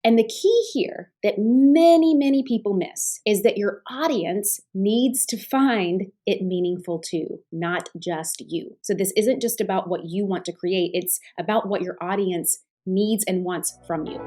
And the key here that many, many people miss is that your audience needs to find it meaningful too, not just you. So this isn't just about what you want to create, it's about what your audience needs and wants from you.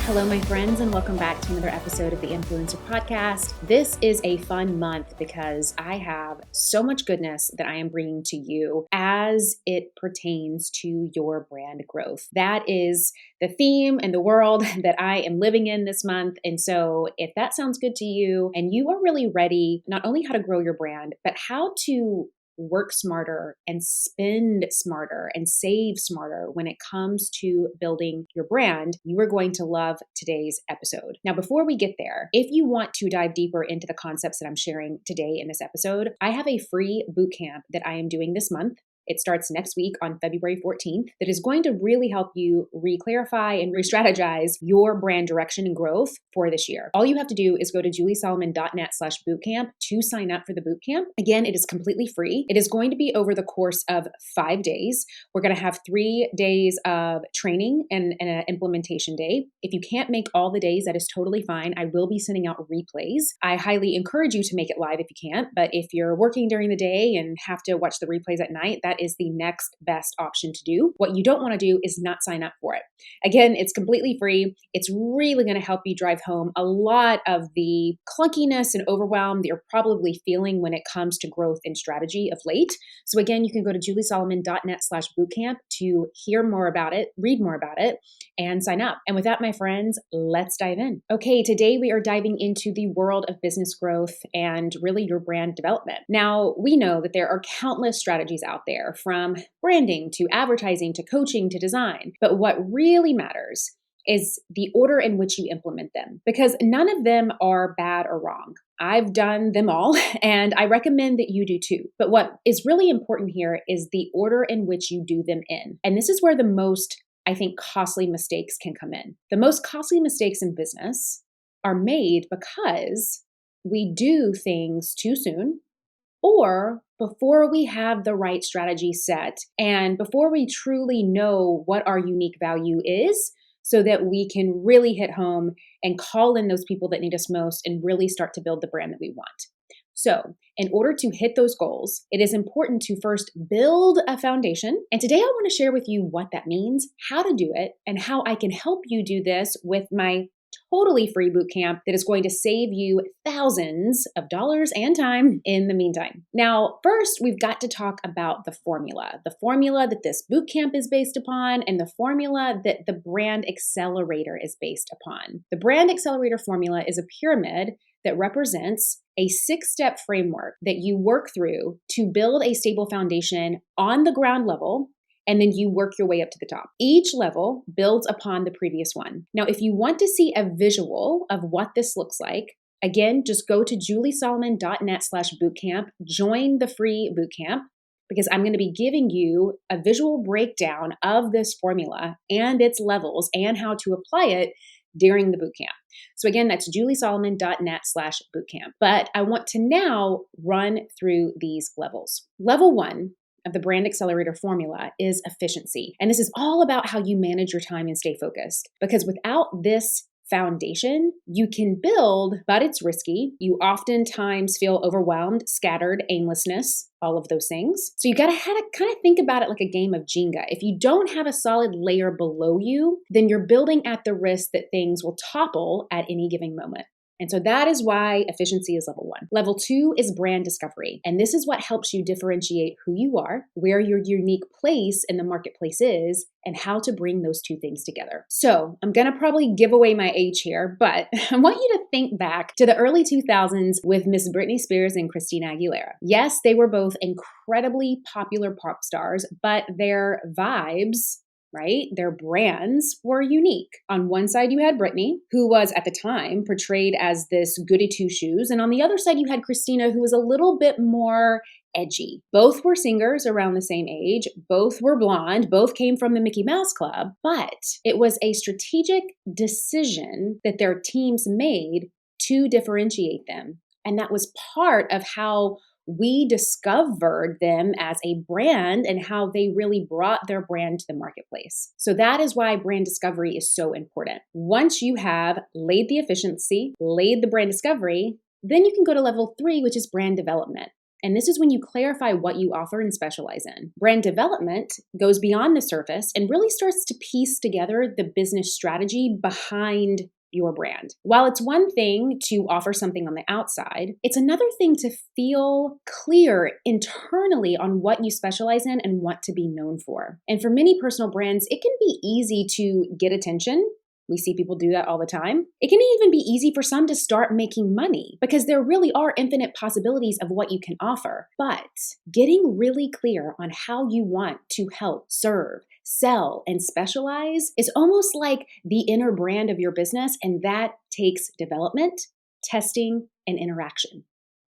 Hello, my friends, and welcome back to another episode of the Influencer Podcast. This is a fun month because I have so much goodness that I am bringing to you as it pertains to your brand growth. That is the theme and the world that I am living in this month. And so if that sounds good to you and you are really ready, not only how to grow your brand, but how to work smarter and spend smarter and save smarter when it comes to building your brand, you are going to love today's episode. Now, before we get there, if you want to dive deeper into the concepts that I'm sharing today in this episode, I have a free bootcamp that I am doing this month. It starts next week on February 14th that is going to really help you re-clarify and re-strategize your brand direction and growth for this year. All you have to do is go to juliesolomon.net/bootcamp to sign up for the bootcamp. Again, it is completely free. It is going to be over the course of 5 days. We're going to have 3 days of training and an implementation day. If you can't make all the days, that is totally fine. I will be sending out replays. I highly encourage you to make it live if you can't, but if you're working during the day and have to watch the replays at night, that is the next best option to do. What you don't want to do is not sign up for it. Again, it's completely free. It's really going to help you drive home a lot of the clunkiness and overwhelm that you're probably feeling when it comes to growth and strategy of late. So again, you can go to juliesolomon.net/bootcamp to hear more about it, read more about it, and sign up. And with that, my friends, let's dive in. Okay, today we are diving into the world of business growth and really your brand development. Now, we know that there are countless strategies out there, from branding to advertising to coaching to design. But what really matters is the order in which you implement them, because none of them are bad or wrong. I've done them all, and I recommend that you do too. But what is really important here is the order in which you do them in. And this is where the most, I think, costly mistakes can come in. The most costly mistakes in business are made because we do things too soon, or before we have the right strategy set and before we truly know what our unique value is, so that we can really hit home and call in those people that need us most and really start to build the brand that we want. So, in order to hit those goals, it is important to first build a foundation. And today I want to share with you what that means, how to do it, and how I can help you do this with my totally free bootcamp that is going to save you thousands of dollars and time in the meantime. Now, first, we've got to talk about the formula that this bootcamp is based upon, and the formula that the Brand Accelerator is based upon. The Brand Accelerator formula is a pyramid that represents a 6-step framework that you work through to build a stable foundation on the ground level, and then you work your way up to the top. Each level builds upon the previous one. Now, if you want to see a visual of what this looks like, again, just go to juliesolomon.net/bootcamp, join the free bootcamp, because I'm going to be giving you a visual breakdown of this formula and its levels and how to apply it during the bootcamp. So again, that's juliesolomon.net/bootcamp. But I want to now run through these levels. Level 1 of the Brand Accelerator formula is efficiency. And this is all about how you manage your time and stay focused. Because without this foundation, you can build, but it's risky. You oftentimes feel overwhelmed, scattered, aimlessness, all of those things. So you got to kind of think about it like a game of Jenga. If you don't have a solid layer below you, then you're building at the risk that things will topple at any given moment. And so that is why efficiency is level 1. Level 2 is brand discovery. And this is what helps you differentiate who you are, where your unique place in the marketplace is, and how to bring those two things together. So I'm going to probably give away my age here, but I want you to think back to the early 2000s with Miss Britney Spears and Christina Aguilera. Yes, they were both incredibly popular pop stars, but their vibes right? Their brands were unique. On one side, you had Brittany, who was at the time portrayed as this goody two shoes. And on the other side, you had Christina, who was a little bit more edgy. Both were singers around the same age. Both were blonde. Both came from the Mickey Mouse Club. But it was a strategic decision that their teams made to differentiate them. And that was part of how we discovered them as a brand and how they really brought their brand to the marketplace. So that is why brand discovery is so important. Once you have laid the efficiency, laid the brand discovery, then you can go to level 3, which is brand development. And this is when you clarify what you offer and specialize in. Brand development goes beyond the surface and really starts to piece together the business strategy behind your brand. While it's one thing to offer something on the outside, it's another thing to feel clear internally on what you specialize in and want to be known for. And for many personal brands, it can be easy to get attention. We see people do that all the time. It can even be easy for some to start making money because there really are infinite possibilities of what you can offer. But getting really clear on how you want to help, serve, sell, and specialize is almost like the inner brand of your business, and that takes development, testing, and interaction.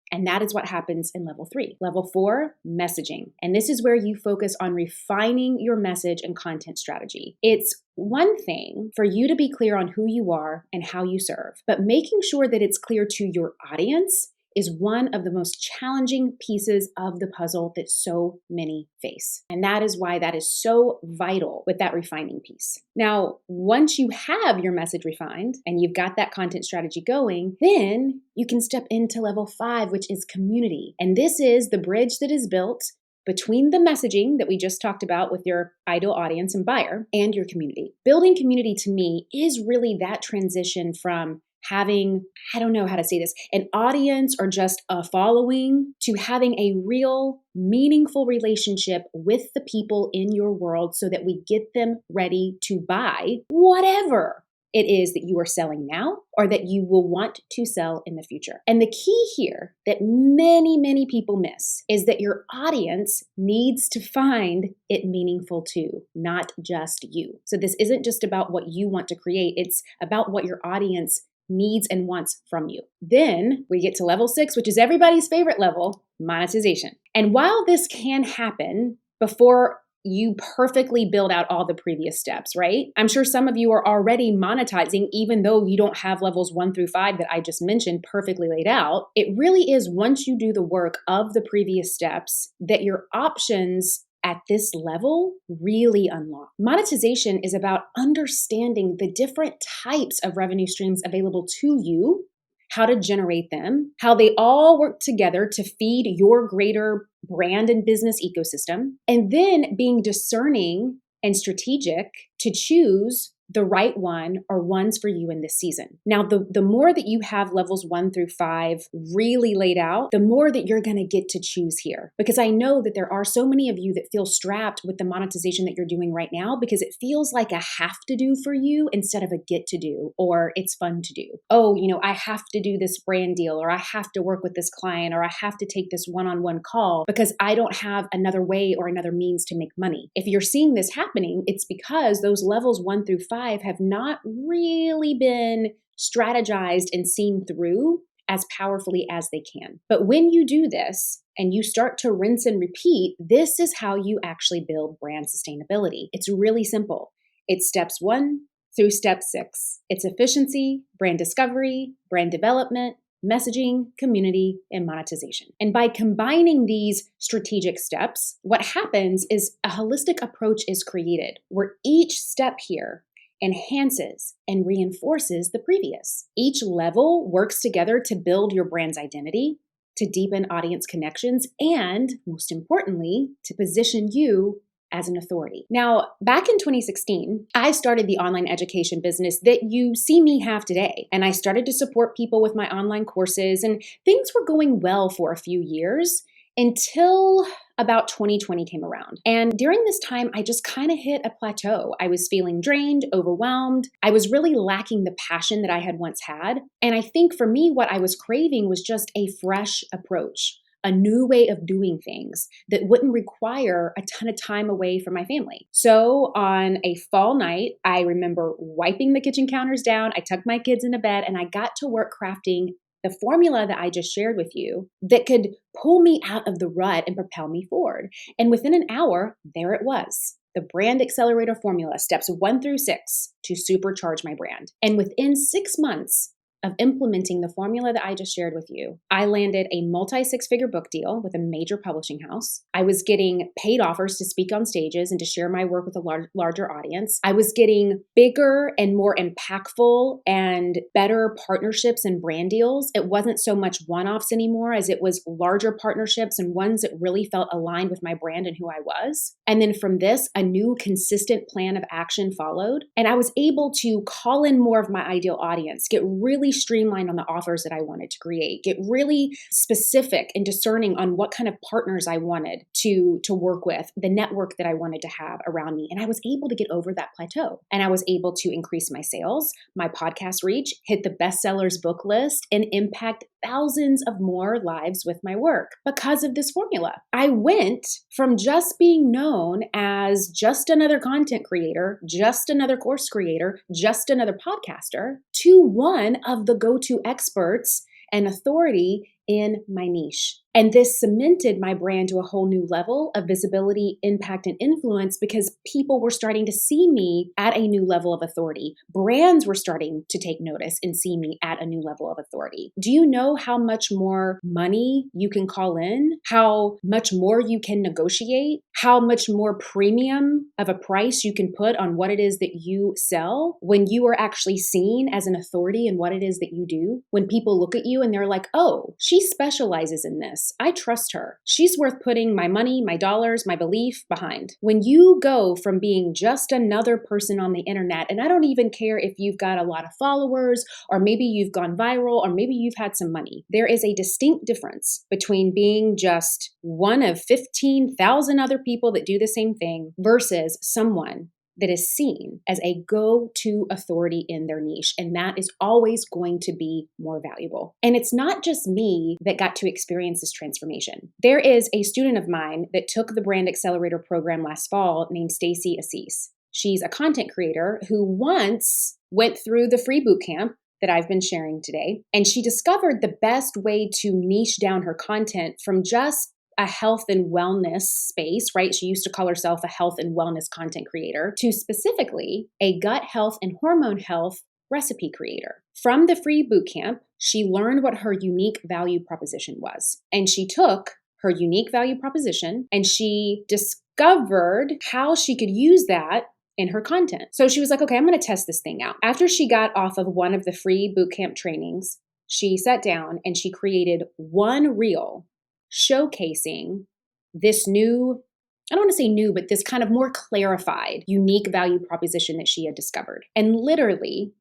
And that is what happens in level 3. Level 4, messaging. And this is where you focus on refining your message and content strategy. It's one thing for you to be clear on who you are and how you serve, but making sure that it's clear to your audience is one of the most challenging pieces of the puzzle that so many face. And that is why that is so vital with that refining piece. Now, once you have your message refined and you've got that content strategy going, then you can step into level 5, which is community. And this is the bridge that is built between the messaging that we just talked about with your ideal audience and buyer and your community. Building community to me is really that transition from having, I don't know how to say this, an audience or just a following to having a real meaningful relationship with the people in your world so that we get them ready to buy whatever it is that you are selling now or that you will want to sell in the future. And the key here that many people miss is that your audience needs to find it meaningful too, not just you. So this isn't just about what you want to create, it's about what your audience needs and wants from you. Then we get to level 6, which is everybody's favorite level, monetization. And while this can happen before you perfectly build out all the previous steps, right? I'm sure some of you are already monetizing, even though you don't have levels 1 through 5 that I just mentioned perfectly laid out. It really is once you do the work of the previous steps that your options at this level really unlock. Monetization is about understanding the different types of revenue streams available to you, how to generate them, how they all work together to feed your greater brand and business ecosystem, and then being discerning and strategic to choose the right one or ones for you in this season. Now, the more that you have levels 1 through 5 really laid out, the more that you're going to get to choose here. Because I know that there are so many of you that feel strapped with the monetization that you're doing right now because it feels like a have to do for you instead of a get to do, or it's fun to do. Oh, I have to do this brand deal, or I have to work with this client, or I have to take this one-on-one call because I don't have another way or another means to make money. If you're seeing this happening, it's because those levels 1 through 5 have not really been strategized and seen through as powerfully as they can. But when you do this and you start to rinse and repeat, this is how you actually build brand sustainability. It's really simple. It's steps 1 through step 6. It's efficiency, brand discovery, brand development, messaging, community, and monetization. And by combining these strategic steps, what happens is a holistic approach is created where each step here enhances and reinforces the previous. Each level works together to build your brand's identity, to deepen audience connections, and most importantly, to position you as an authority. Now, back in 2016, I started the online education business that you see me have today. And I started to support people with my online courses, and things were going well for a few years until about 2020 came around. And during this time, I just kind of hit a plateau. I was feeling drained, overwhelmed. I was really lacking the passion that I had once had. And I think for me, what I was craving was just a fresh approach, a new way of doing things that wouldn't require a ton of time away from my family. So on a fall night, I remember wiping the kitchen counters down. I tucked my kids into bed and I got to work crafting the formula that I just shared with you that could pull me out of the rut and propel me forward. And within an hour, there it was. The Brand Accelerator formula, steps 1 through 6 to supercharge my brand. And within 6 months of implementing the formula that I just shared with you, I landed a multi-6-figure book deal with a major publishing house. I was getting paid offers to speak on stages and to share my work with a larger audience. I was getting bigger and more impactful and better partnerships and brand deals. It wasn't so much one-offs anymore as it was larger partnerships and ones that really felt aligned with my brand and who I was. And then from this, a new consistent plan of action followed. And I was able to call in more of my ideal audience, get really streamlined on the offers that I wanted to create, get really specific and discerning on what kind of partners I wanted to work with, the network that I wanted to have around me. And I was able to get over that plateau. And I was able to increase my sales, my podcast reach, hit the bestsellers book list, and impact thousands of more lives with my work because of this formula. I went from just being known as just another content creator, just another course creator, just another podcaster, to one of the go-to experts and authority in my niche. And this cemented my brand to a whole new level of visibility, impact, and influence because people were starting to see me at a new level of authority. Brands were starting to take notice and see me at a new level of authority. Do you know how much more money you can call in? How much more you can negotiate? How much more premium of a price you can put on what it is that you sell when you are actually seen as an authority in what it is that you do? When people look at you and they're like, oh, she specializes in this. I trust her. She's worth putting my money, my dollars, my belief behind. When you go from being just another person on the internet, and I don't even care if you've got a lot of followers, or maybe you've gone viral, or maybe you've had some money, there is a distinct difference between being just one of 15,000 other people that do the same thing versus someone that is seen as a go-to authority in their niche. And that is always going to be more valuable. And it's not just me that got to experience this transformation. There is a student of mine that took the Brand Accelerator program last fall named Stacy Assis. She's a content creator who once went through the free bootcamp that I've been sharing today. And she discovered the best way to niche down her content from just a health and wellness space, right? She used to call herself a health and wellness content creator, to specifically a gut health and hormone health recipe creator. From the free bootcamp, she learned what her unique value proposition was. And she took her unique value proposition and she discovered how she could use that in her content. So she was like, okay, I'm going to test this thing out. After she got off of one of the free bootcamp trainings, she sat down and she created one reel showcasing this new, I don't want to say new, but this kind of more clarified, unique value proposition that she had discovered. And literally,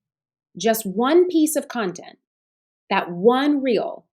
just one piece of content, that one reel,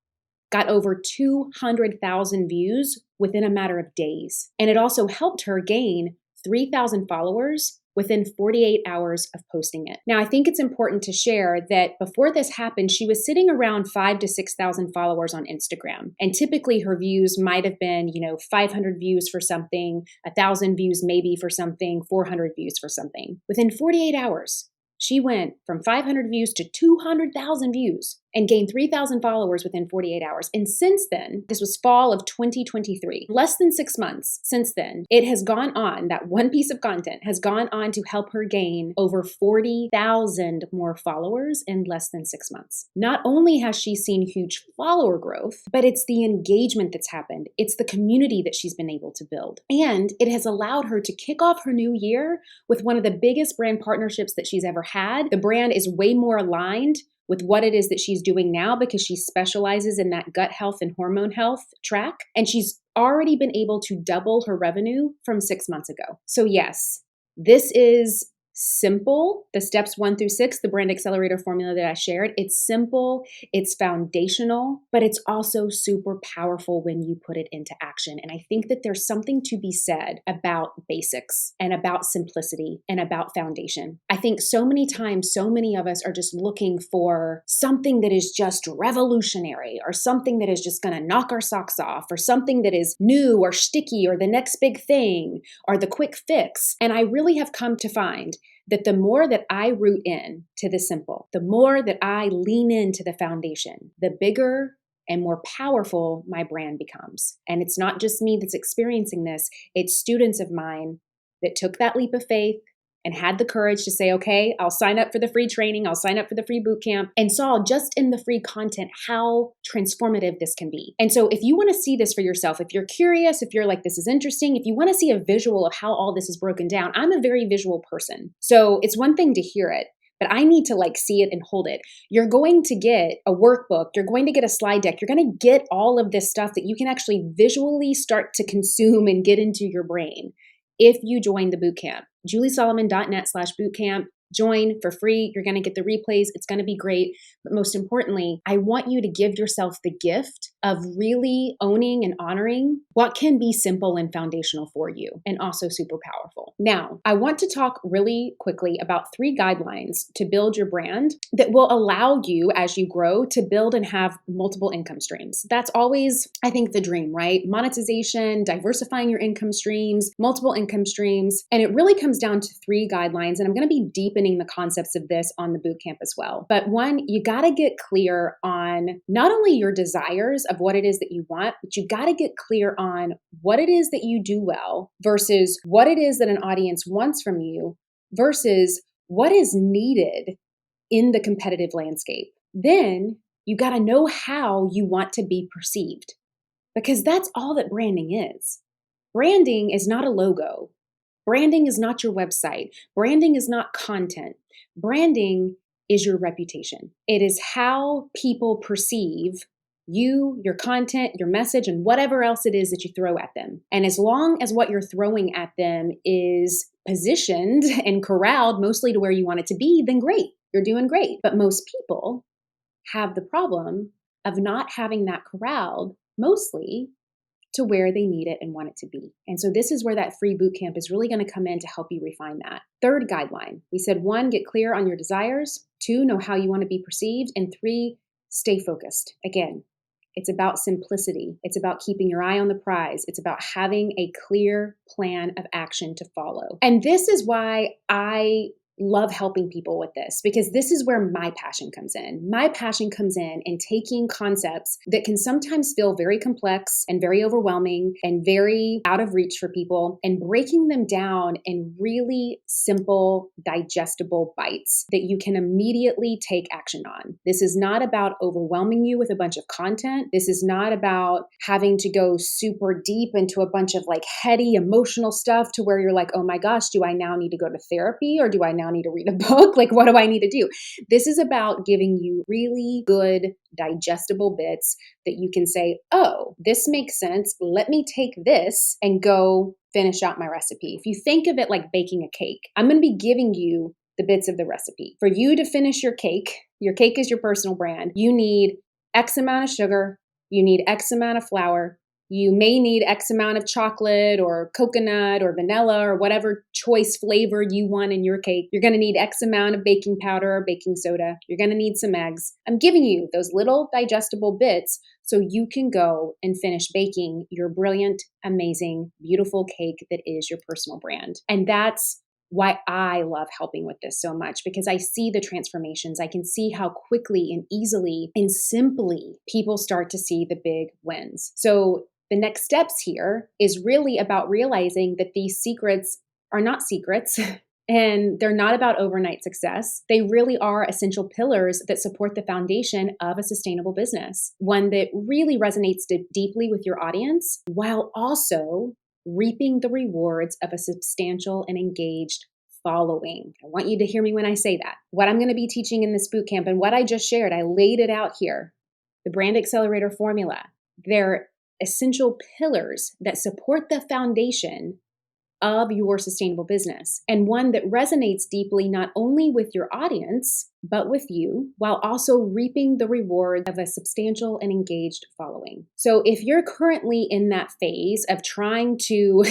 got over 200,000 views within a matter of days. And it also helped her gain 3,000 followers within 48 hours of posting it. Now, I think it's important to share that before this happened, she was sitting around 5,000 to 6,000 followers on Instagram. And typically her views might have been, 500 views for something, 1,000 views maybe for something, 400 views for something. Within 48 hours, she went from 500 views to 200,000 views and gained 3,000 followers within 48 hours. And since then, this was fall of 2023, less than 6 months since then, it has gone on, that one piece of content has gone on to help her gain over 40,000 more followers in less than 6 months. Not only has she seen huge follower growth, but it's the engagement that's happened. It's the community that she's been able to build. And it has allowed her to kick off her new year with one of the biggest brand partnerships that she's ever had. The brand is way more aligned with what it is that she's doing now because she specializes in that gut health and hormone health track. And she's already been able to double her revenue from 6 months ago. So yes, this is simple. The steps 1 through 6, the brand accelerator formula that I shared, it's simple, it's foundational, but it's also super powerful when you put it into action. And I think that there's something to be said about basics and about simplicity and about foundation. I think so many times, so many of us are just looking for something that is just revolutionary or something that is just going to knock our socks off or something that is new or sticky or the next big thing or the quick fix. And I really have come to find that the more that I root in to the simple, the more that I lean into the foundation, the bigger and more powerful my brand becomes. And it's not just me that's experiencing this, it's students of mine that took that leap of faith and had the courage to say, okay, I'll sign up for the free training, I'll sign up for the free boot camp, and saw just in the free content how transformative this can be. And so if you want to see this for yourself, if you're curious, if you're like, this is interesting, if you want to see a visual of how all this is broken down, I'm a very visual person. So it's one thing to hear it, but I need to see it and hold it. You're going to get a workbook, you're going to get a slide deck, you're going to get all of this stuff that you can actually visually start to consume and get into your brain if you join the bootcamp. juliesolomon.net/bootcamp. Join for free. You're going to get the replays. It's going to be great. But most importantly, I want you to give yourself the gift of really owning and honoring what can be simple and foundational for you and also super powerful. Now, I want to talk really quickly about 3 guidelines to build your brand that will allow you as you grow to build and have multiple income streams. That's always, I think, the dream, right? Monetization, diversifying your income streams, multiple income streams. And it really comes down to 3 guidelines. And I'm going to be deepening the concepts of this on the bootcamp as well. But one, you got to get clear on not only your desires of what it is that you want, but you got to get clear on what it is that you do well versus what it is that an audience wants from you versus what is needed in the competitive landscape. Then you got to know how you want to be perceived, because that's all that branding is. Branding is not a logo. Branding is not your website. Branding is not content. Branding is your reputation. It is how people perceive you, your content, your message, and whatever else it is that you throw at them. And as long as what you're throwing at them is positioned and corralled mostly to where you want it to be, then great, you're doing great. But most people have the problem of not having that corralled mostly to where they need it and want it to be. And so this is where that free bootcamp is really going to come in to help you refine that. 3rd guideline, we said 1, get clear on your desires. 2, know how you want to be perceived. And 3, stay focused. Again, it's about simplicity. It's about keeping your eye on the prize. It's about having a clear plan of action to follow. And this is why I love helping people with this, because this is where my passion comes in. My passion comes in taking concepts that can sometimes feel very complex and very overwhelming and very out of reach for people and breaking them down in really simple, digestible bites that you can immediately take action on. This is not about overwhelming you with a bunch of content. This is not about having to go super deep into a bunch of heady emotional stuff to where you're like, oh my gosh, do I now need to go to therapy or do I now need to read a book? What do I need to do? This is about giving you really good, digestible bits that you can say, oh, this makes sense. Let me take this and go finish out my recipe. If you think of it like baking a cake, I'm going to be giving you the bits of the recipe. For you to finish your cake is your personal brand. You need X amount of sugar. You need X amount of flour. You may need X amount of chocolate or coconut or vanilla or whatever choice flavor you want in your cake. You're going to need X amount of baking powder or baking soda. You're going to need some eggs. I'm giving you those little digestible bits so you can go and finish baking your brilliant, amazing, beautiful cake that is your personal brand. And that's why I love helping with this so much, because I see the transformations. I can see how quickly and easily and simply people start to see the big wins. So the next steps here is really about realizing that these secrets are not secrets and they're not about overnight success. They really are essential pillars that support the foundation of a sustainable business, one that really resonates deeply with your audience while also reaping the rewards of a substantial and engaged following. I want you to hear me when I say that. What I'm going to be teaching in this bootcamp and what I just shared, I laid it out here. The Brand Accelerator formula. They're essential pillars that support the foundation of your sustainable business, and one that resonates deeply not only with your audience, but with you, while also reaping the reward of a substantial and engaged following. So if you're currently in that phase of trying to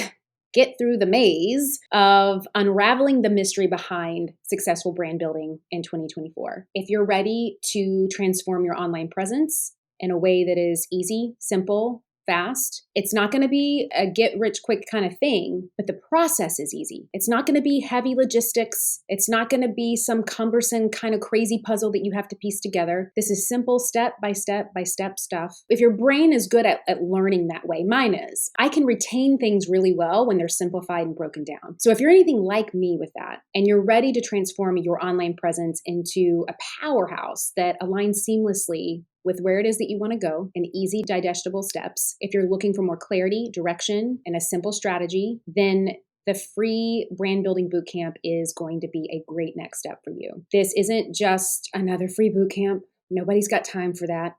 get through the maze of unraveling the mystery behind successful brand building in 2024, if you're ready to transform your online presence in a way that is easy, simple, fast. It's not going to be a get rich quick kind of thing, but the process is easy. It's not going to be heavy logistics. It's not going to be some cumbersome kind of crazy puzzle that you have to piece together. This is simple step by step by step stuff. If your brain is good at learning that way, mine is, I can retain things really well when they're simplified and broken down. So if you're anything like me with that, and you're ready to transform your online presence into a powerhouse that aligns seamlessly with where it is that you want to go in easy, digestible steps. If you're looking for more clarity, direction, and a simple strategy, then the free brand building bootcamp is going to be a great next step for you. This isn't just another free bootcamp. Nobody's got time for that.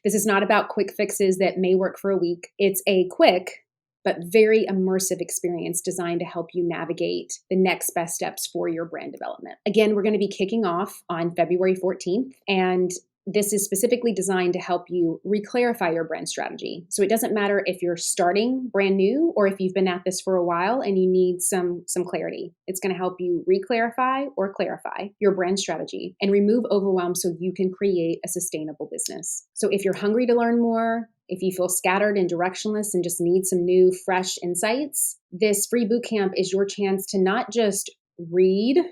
This is not about quick fixes that may work for a week. It's a quick but very immersive experience designed to help you navigate the next best steps for your brand development. Again, we're going to be kicking off on February 14th, and this is specifically designed to help you re-clarify your brand strategy. So it doesn't matter if you're starting brand new or if you've been at this for a while and you need some clarity. It's going to help you re-clarify or clarify your brand strategy and remove overwhelm so you can create a sustainable business. So if you're hungry to learn more, if you feel scattered and directionless and just need some new, fresh insights, this free bootcamp is your chance to not just read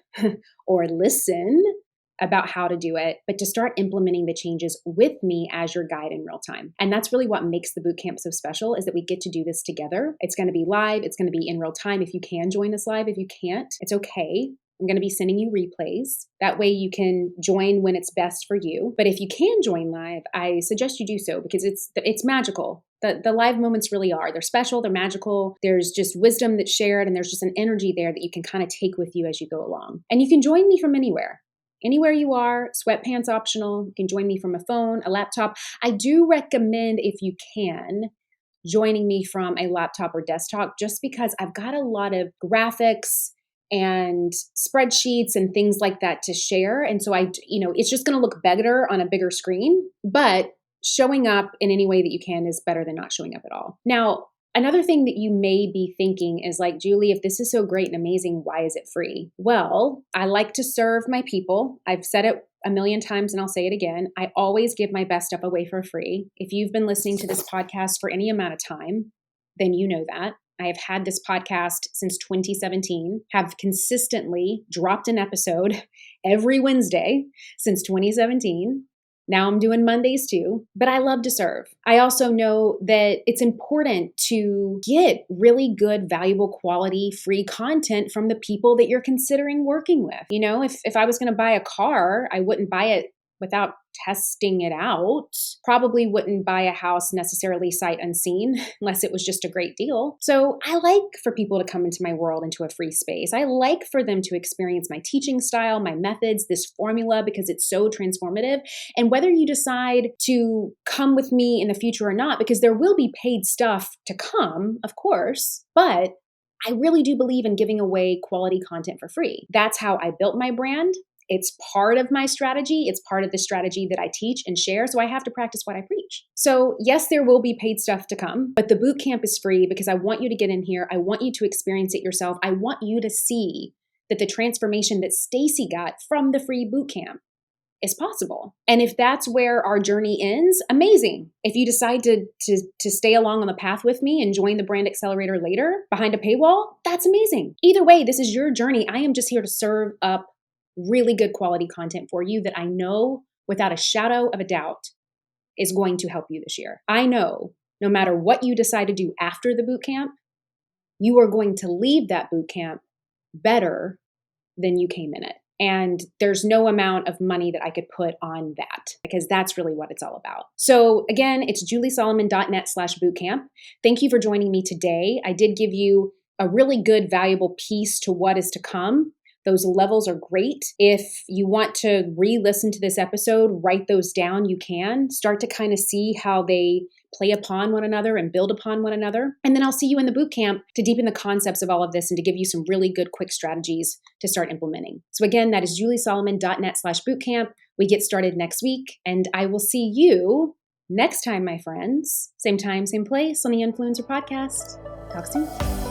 or listen about how to do it, but to start implementing the changes with me as your guide in real time. And that's really what makes the bootcamp so special, is that we get to do this together. It's going to be live. It's going to be in real time. If you can join us live, if you can't, it's okay. I'm going to be sending you replays. That way you can join when it's best for you. But if you can join live, I suggest you do so because it's magical. The live moments really are. They're special. They're magical. There's just wisdom that's shared, and there's just an energy there that you can kind of take with you as you go along. And you can join me from anywhere. Anywhere you are, sweatpants optional. You can join me from a phone, a laptop. I do recommend, if you can, joining me from a laptop or desktop, just because I've got a lot of graphics and spreadsheets and things like that to share. And so it's just going to look better on a bigger screen, but showing up in any way that you can is better than not showing up at all. Now, another thing that you may be thinking is like, Julie, if this is so great and amazing, why is it free? Well, I like to serve my people. I've said it a million times and I'll say it again. I always give my best stuff away for free. If you've been listening to this podcast for any amount of time, then you know that. I have had this podcast since 2017, have consistently dropped an episode every Wednesday since 2017. Now I'm doing Mondays too, but I love to serve. I also know that it's important to get really good, valuable, quality, free content from the people that you're considering working with. You know, if I was going to buy a car, I wouldn't buy it without testing it out. Probably wouldn't buy a house necessarily sight unseen unless it was just a great deal. So I like for people to come into my world, into a free space. I like for them to experience my teaching style, my methods, this formula, because it's so transformative. And whether you decide to come with me in the future or not, because there will be paid stuff to come, of course, but I really do believe in giving away quality content for free. That's how I built my brand. It's part of my strategy. It's part of the strategy that I teach and share. So I have to practice what I preach. So yes, there will be paid stuff to come, but the bootcamp is free because I want you to get in here. I want you to experience it yourself. I want you to see that the transformation that Stacy got from the free bootcamp is possible. And if that's where our journey ends, amazing. If you decide to stay along on the path with me and join the Brand Accelerator later behind a paywall, that's amazing. Either way, this is your journey. I am just here to serve up really good quality content for you that I know without a shadow of a doubt is going to help you this year. I know no matter what you decide to do after the bootcamp, you are going to leave that bootcamp better than you came in it. And there's no amount of money that I could put on that, because that's really what it's all about. So again, it's juliesolomon.net/bootcamp. Thank you for joining me today. I did give you a really good, valuable piece to what is to come. Those levels are great. If you want to re-listen to this episode, write those down, you can. Start to kind of see how they play upon one another and build upon one another. And then I'll see you in the boot camp to deepen the concepts of all of this and to give you some really good quick strategies to start implementing. So again, that is juliesolomon.net/bootcamp. We get started next week, and I will see you next time, my friends. Same time, same place on the Influencer Podcast. Talk soon.